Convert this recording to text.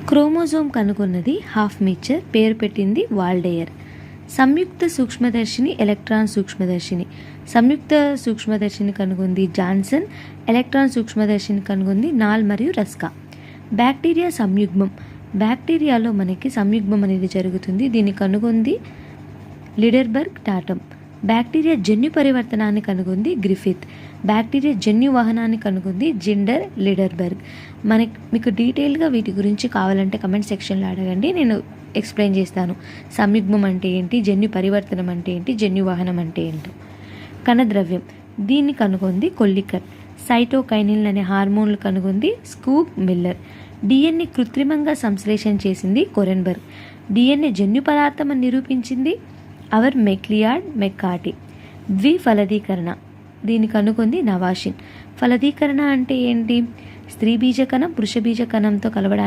Chromosome కనుగొన్నది half మీచర్, పేరు పెట్టింది వాల్డేయర్. సంయుక్త సూక్ష్మదర్శిని, ఎలక్ట్రాన్ సూక్ష్మదర్శిని. సంయుక్త సూక్ష్మదర్శిని కనుగొంది జాన్సన్, ఎలక్ట్రాన్ సూక్ష్మదర్శిని కనుగొంది నాల్ మరియు రస్కా. బ్యాక్టీరియా సంయుగ్మం. బ్యాక్టీరియాలో మనకి సంయుగ్మం అనేది జరుగుతుంది. దీన్ని కనుగొంది లిడర్బర్గ్, టాటమ్. బ్యాక్టీరియా జన్యు పరివర్తనాన్ని కనుగొంది గ్రిఫిత్. బ్యాక్టీరియా జన్యు వాహనాన్ని కనుగొంది జిండర్, లిడర్బర్గ్. మీకు డీటెయిల్గా వీటి గురించి కావాలంటే కమెంట్ సెక్షన్లో అడగండి, నేను ఎక్స్ప్లెయిన్ చేస్తాను. సంయుగ్మం అంటే ఏంటి, జన్యు పరివర్తనం అంటే ఏంటి, జన్యు వాహనం అంటే ఏంటో. కణద్రవ్యం. దీన్ని కనుగొంది కొల్లికర్. సైటోకైనిన్ అనే హార్మోన్లు కనుగొంది స్కూప్ మిల్లర్. డిఎన్ఏ కృత్రిమంగా సంశ్లేషణ చేసింది కొరెన్బర్గ్. డిఎన్ఏ జన్యు పదార్థం అని నిరూపించింది అవర్ మెక్లియార్డ్, మెక్కార్టీ. ద్విఫలదీకరణ. దీన్ని కనుగొంది నవాషిన్. ఫలదీకరణ అంటే ఏంటి? స్త్రీ బీజకణం పురుష బీజకణంతో కలవడానికి